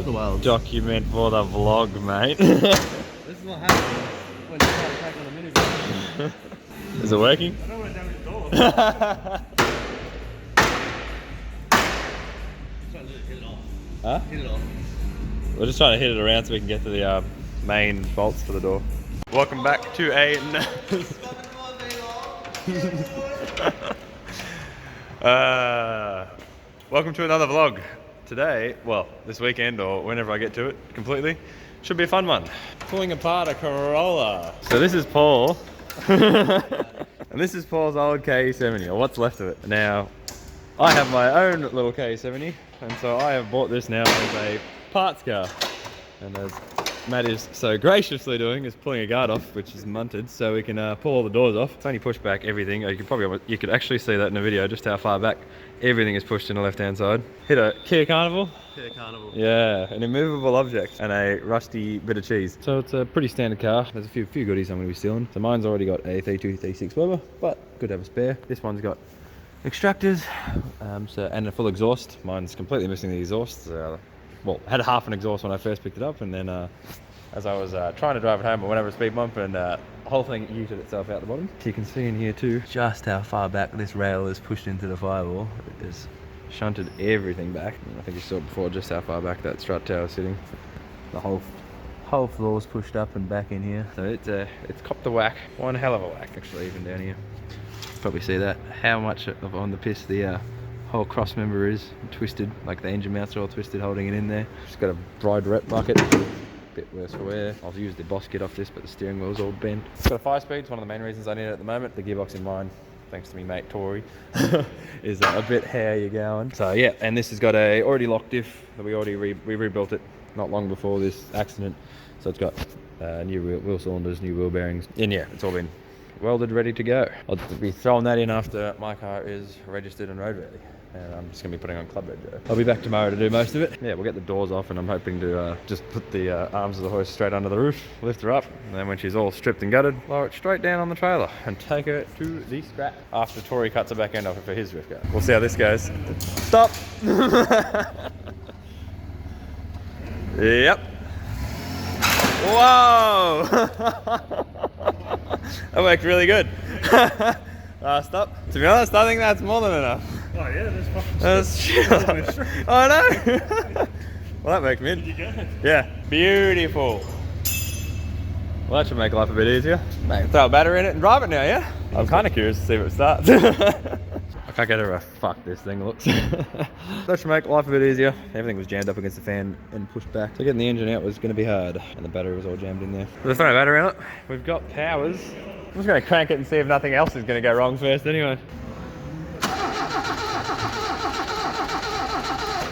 the world. Document for the vlog, mate. This is what happens when you try to take on a mini. Is it working? I don't want to damage the door. Trying to hit it off. Huh? Hit it off. We're just trying to hit it around so we can get to the main bolts for the door. Welcome back to a... welcome to another vlog. Today, well, this weekend or whenever I get to it completely, should be a fun one. Pulling apart a Corolla. So this is Paul. And this is Paul's old ke70, or what's left of it. Now, I have my own little ke70, and so I have bought this now as a parts car. And as Matt is so graciously doing is pulling a guard off, which is munted, so we can pull all the doors off. It's only pushed back everything. You could actually see that in the video, just how far back everything is pushed in the left-hand side. Hit a Kia Carnival. Kia Carnival. Yeah, an immovable object and a rusty bit of cheese. So it's a pretty standard car. There's a few goodies I'm going to be stealing. So mine's already got a 3.2, 3.6 Weber, but good to have a spare. This one's got extractors and a full exhaust. Mine's completely missing the exhaust. Well, had half an exhaust when I first picked it up, and then as I was trying to drive it home, I went over a speed bump and the whole thing ute itself out the bottom. You can see in here too just how far back this rail is pushed into the firewall. It has shunted everything back. I think you saw before just how far back that strut tower is sitting. The whole floor is pushed up and back in here. So it's copped a whack. One hell of a whack actually, even down here. Probably see that, how much on the piss the whole cross member is twisted, like the engine mounts are all twisted holding it in there. Just got a bride rep bucket, bit worse for wear. I've used the boss kit off this, but the steering wheel's all bent. It's got a 5-speed, it's one of the main reasons I need it at the moment. The gearbox in mine, thanks to me mate Tori, is a bit how you going. So yeah, and this has got a already locked diff that we rebuilt it not long before this accident. So it's got new wheel cylinders, new wheel bearings, and yeah, it's all been welded, ready to go. I'll be throwing that in after my car is registered and road ready. And I'm just going to be putting on club rego. I'll be back tomorrow to do most of it. Yeah, we'll get the doors off, and I'm hoping to just put the arms of the hoist straight under the roof, lift her up, and then when she's all stripped and gutted, lower it straight down on the trailer and take her to the scrap after Tori cuts the back end off it for his drift car. We'll see how this goes. Stop! Yep. Whoa! That worked really good. Stop. To be honest, I think that's more than enough. Oh yeah, that's chill. Oh no! Well, that worked mid. Did you get it? Yeah, beautiful. Well, that should make life a bit easier. Mate, throw a battery in it and drive it now, yeah? I'm kind of curious to see if it starts. I can't get over how fuck this thing looks. That should make life a bit easier. Everything was jammed up against the fan and pushed back. So getting the engine out was going to be hard. And the battery was all jammed in there. Let's throw a battery in it. We've got powers. I'm just going to crank it and see if nothing else is going to go wrong first anyway.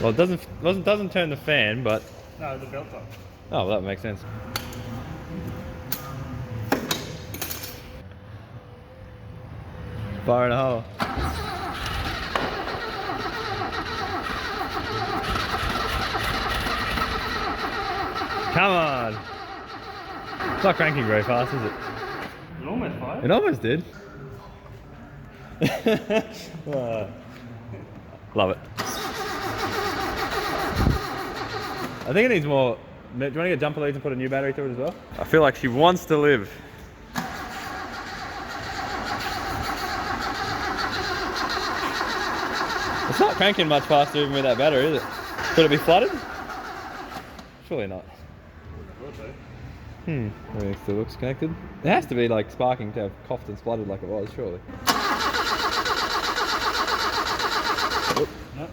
Well, it doesn't turn the fan, but... No, the belt's up. Oh, well, that makes sense. Fire in a hole. Come on! It's not cranking very fast, is it? It almost fired. It almost did. Love it. I think it needs more. Do you want to get jumper leads and put a new battery to it as well? I feel like she wants to live. It's not cranking much faster even with that battery, is it? Could it be flooded? Surely not. Everything still looks connected. It has to be like sparking to have coughed and spluttered like it was, surely. No.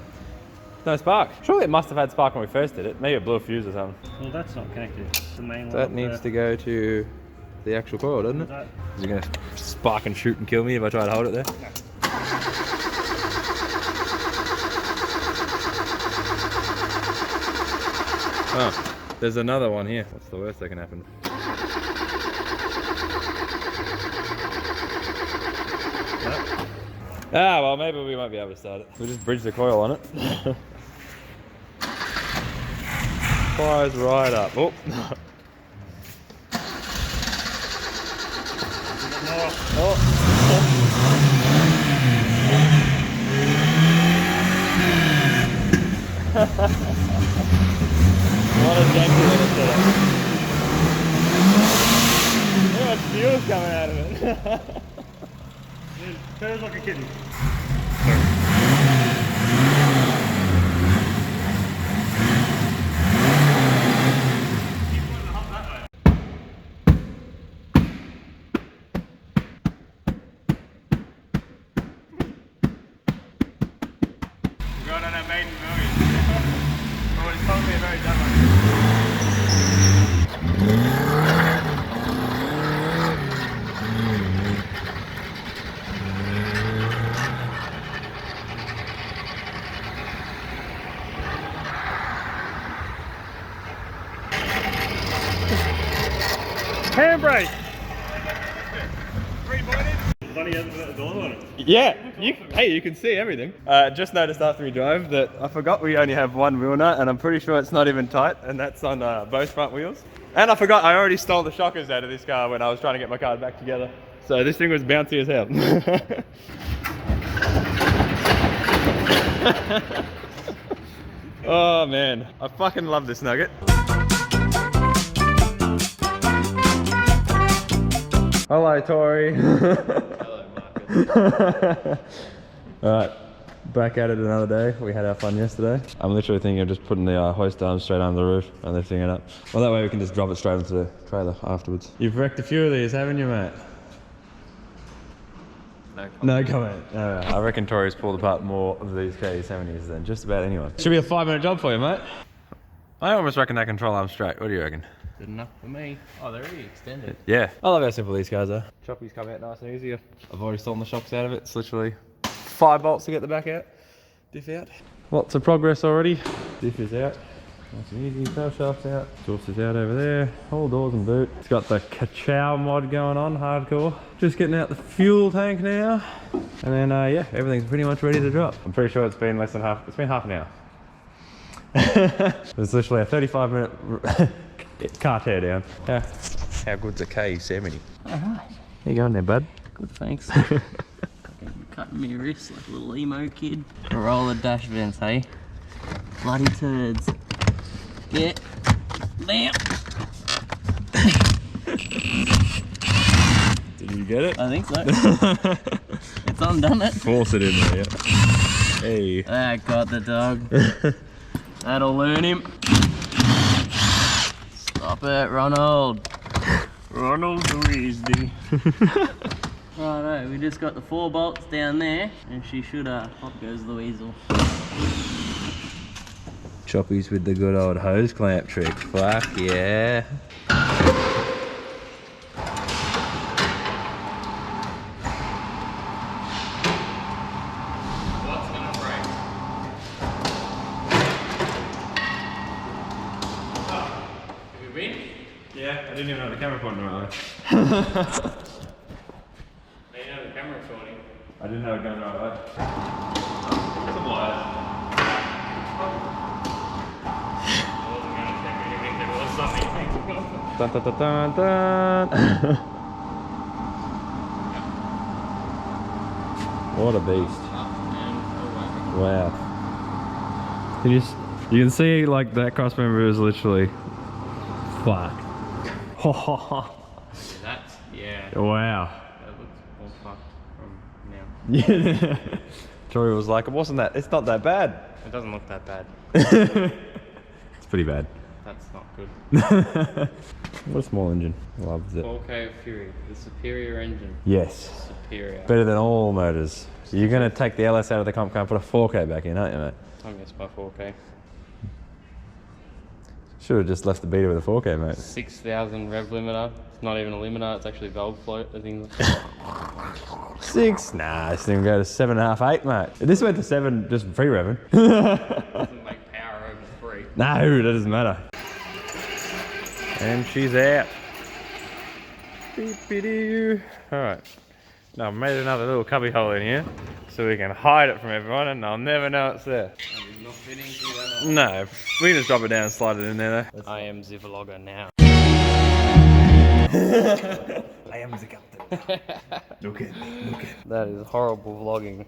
No spark. Surely it must have had spark when we first did it. Maybe it blew a fuse or something. Well, that's not connected. The main one. That needs to go to the actual coil, doesn't it? Is it going to spark and shoot and kill me if I try to hold it there? No. Oh, there's another one here. What's the worst that can happen? Ah, well, maybe we won't be able to start it. We'll just bridge the coil on it. Fires right up. Oh. Oh. janky little setup. Look how much fuel's coming out of it. It purrs like a kitten. We're going on our maiden voyage. Oh, it's probably a very dumb one. Handbrake! Funny hasn't got the door on it. Yeah, hey, you can see everything. Just noticed after we drove that I forgot we only have one wheel nut, and I'm pretty sure it's not even tight, and that's on both front wheels. And I forgot I already stole the shockers out of this car when I was trying to get my car back together. So this thing was bouncy as hell. Oh man, I fucking love this nugget. Hello, Tori. Hello, Marcus. Alright, back at it another day. We had our fun yesterday. I'm literally thinking of just putting the hoist arms straight under the roof and lifting it up. Well, that way we can just drop it straight into the trailer afterwards. You've wrecked a few of these, haven't you, mate? No comment. No comment. Alright, I reckon Tori's pulled apart more of these ke70s than just about anyone. Should be a 5-minute job for you, mate. I almost reckon that control arm's straight. What do you reckon? Good enough for me. Oh, they're already extended. Yeah. I love how simple these cars are. Choppies come out nice and easy. I've already stolen the shocks out of it. It's literally 5 bolts to get the back out. Diff out. Lots of progress already. Diff is out. Nice and easy. Tail shaft's out. Exhaust is out over there. All doors and boot. It's got the ke70 mod going on, hardcore. Just getting out the fuel tank now. And then, yeah, everything's pretty much ready to drop. I'm pretty sure it's been less than half, it's been half an hour. It's literally a 35-minute car tear down. Yeah. How good's a ke70? Alright. How you going there, bud? Good, thanks. Cutting me wrists like a little emo kid. Roll the dash vents, hey? Bloody turds. Get them. Did you get it? I think so. It's undone it. Force it in there, yeah. Hey. That got the dog. That'll learn him. Stop it, Ronald. Ronald Weasley. Righto, we just got the 4 bolts down there, and she should, pop goes the weasel. Choppies with the good old hose clamp trick. Fuck yeah. What's gonna break? Oh, did we win? Yeah, I didn't even have the camera pointing right way. You know the camera recording. I didn't have it going the right way. Some wires. I wasn't gonna check anything, there was something. Dun dun dun dun dun. What a beast. Wow. You can see like that cross member is literally fuck. That's, yeah. Wow. That looks all fucked from now. Yeah. Tori was like, it's not that bad. It doesn't look that bad. It's pretty bad. That's not good. What a small engine. Loves it. 4K Fury, the superior engine. Yes. Superior. Better than all motors. You're going to take the LS out of the comp car and put a 4K back in, aren't you, mate? I guess by 4K. Should have just left the Beta with a 4K, mate. 6,000 rev limiter. It's not even a limiter, it's actually valve float, as English. 6? Nah, this thing will go to 7.5, 8, mate. If this went to 7, just free revving. Doesn't make power over 3. No, that doesn't matter. And she's out. Beep-be-doo. Alright. Now I've made another little cubby hole in here so we can hide it from everyone and they'll never know it's there. Not fitting through that. No, we can just drop it down and slide it in there though. I am the vlogger now. I am the captain. Look at me, look at me. That is horrible vlogging.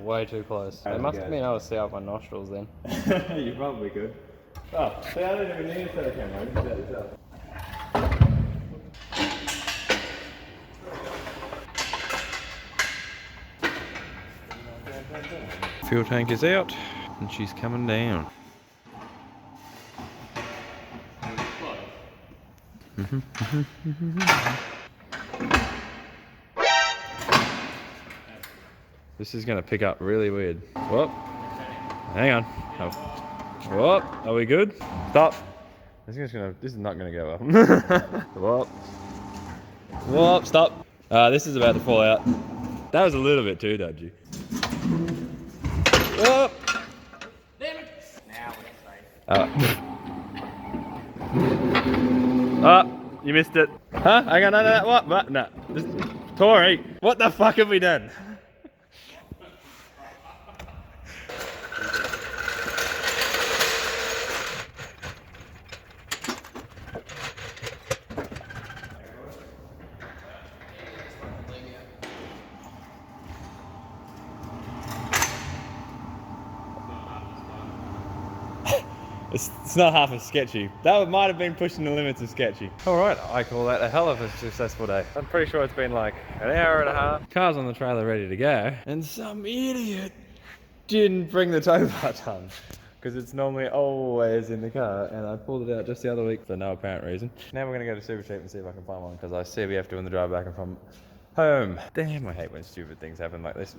Way too close. They must have been able to see out my nostrils then. You probably could. Oh, see, I don't even need a set of camera. You can do that yourself. Fuel tank is out, and she's coming down. This is gonna pick up really weird. Whoop. Hang on. Oh. Whoop. Are we good? Stop. This is not gonna go well. Whoop. Whoop. Stop. This is about to fall out. That was a little bit too dodgy. Whoop. Damn it! Now we're safe. Oh, you missed it. Huh? Hang on, no, what? No. Tori, what the fuck have we done? It's not half as sketchy. That might have been pushing the limits of sketchy. Alright, I call that a hell of a successful day. I'm pretty sure it's been like an hour and a half. Car's on the trailer ready to go. And some idiot didn't bring the tow bar done. Because it's normally always in the car. And I pulled it out just the other week for no apparent reason. Now we're going to go to Super Cheap and see if I can find one. Because I see we have to in the drive back and from home. Damn, I hate when stupid things happen like this.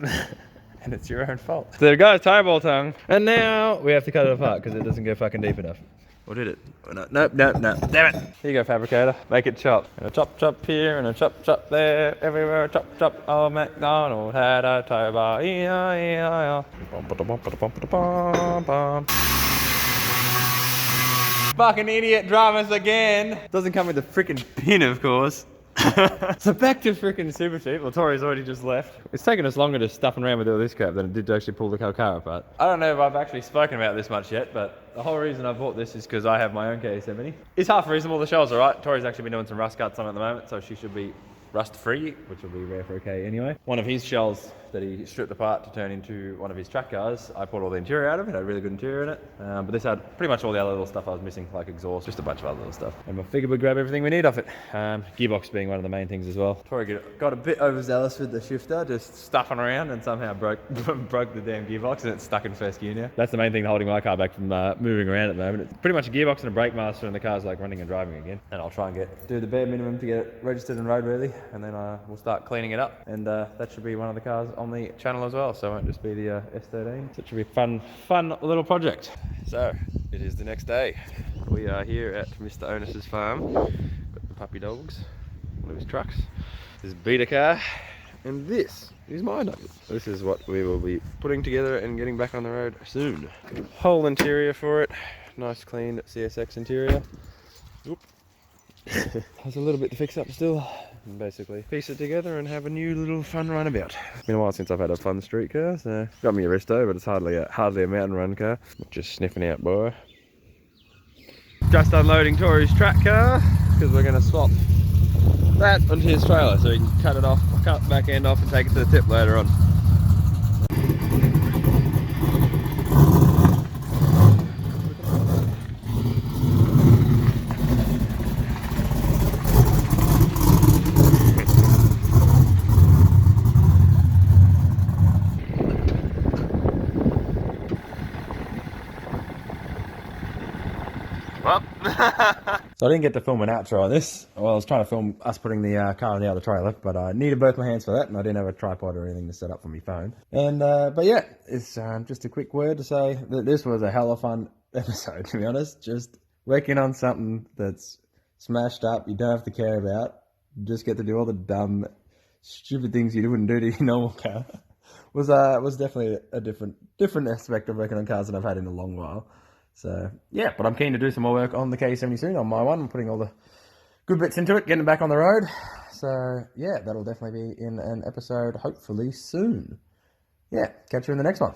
And it's your own fault. So there goes tie ball tongue. And now we have to cut it apart because it doesn't go fucking deep enough. Or did it? Oh, no, nope, no. Damn it. Here you go, fabricator. Make it chop. And a chop here and a chop there. Everywhere, chop. Oh, McDonald had a tie bar. E-I-E-I-O. Fucking idiot dramas again. Doesn't come with a freaking pin, of course. So back to freaking Super Cheap. Well, Tori's already just left. It's taken us longer to stuffing around with all this crap than it did to actually pull the car apart. I don't know if I've actually spoken about this much yet, but the whole reason I bought this is because I have my own ke70. It's half reasonable. The shell's alright. Tori's actually been doing some rust cuts on it at the moment, so she should be rust free, which will be rare for a K anyway. One of his shells that he stripped apart to turn into one of his track cars, I pulled all the interior out of it. It had a really good interior in it, but this had pretty much all the other little stuff I was missing, like exhaust, just a bunch of other little stuff. And I figured we'd grab everything we need off it. Gearbox being one of the main things as well. Tori got a bit overzealous with the shifter, just stuffing around, and somehow broke the damn gearbox, and it's stuck in first gear now. That's the main thing holding my car back from moving around at the moment. It's pretty much a gearbox and a brake master, and the car's like running and driving again. And I'll try and do the bare minimum to get it registered and roadworthy, and then we'll start cleaning it up, and that should be one of the cars on the channel as well, so it won't just be the S13. So it should be a fun little project. So it is the next day. We are here at Mr. Onus's farm. Got the puppy dogs, one of his trucks, his beta car, and this is my nugget. This is what we will be putting together and getting back on the road soon. Whole interior for it, nice clean CSX interior. Oop. There's a little bit to fix up still, and basically piece it together and have a new little fun runabout. It's been a while since I've had a fun street car, so got me a Risto, but it's hardly a mountain run car. Just sniffing out, boy. Just unloading Tori's track car because we're going to swap that onto his trailer so he can cut the back end off and take it to the tip later on. So I didn't get to film an outro on this. Well, I was trying to film us putting the car on the other trailer, but I needed both my hands for that, and I didn't have a tripod or anything to set up for my phone. And but yeah, it's just a quick word to say that this was a hell of a fun episode, to be honest. Just working on something that's smashed up, you don't have to care about. You just get to do all the dumb, stupid things you wouldn't do to your normal car. Was definitely a different aspect of working on cars than I've had in a long while. So yeah, but I'm keen to do some more work on the ke70 soon, on my one. I'm putting all the good bits into it, getting it back on the road. So yeah, that'll definitely be in an episode hopefully soon. Yeah, catch you in the next one.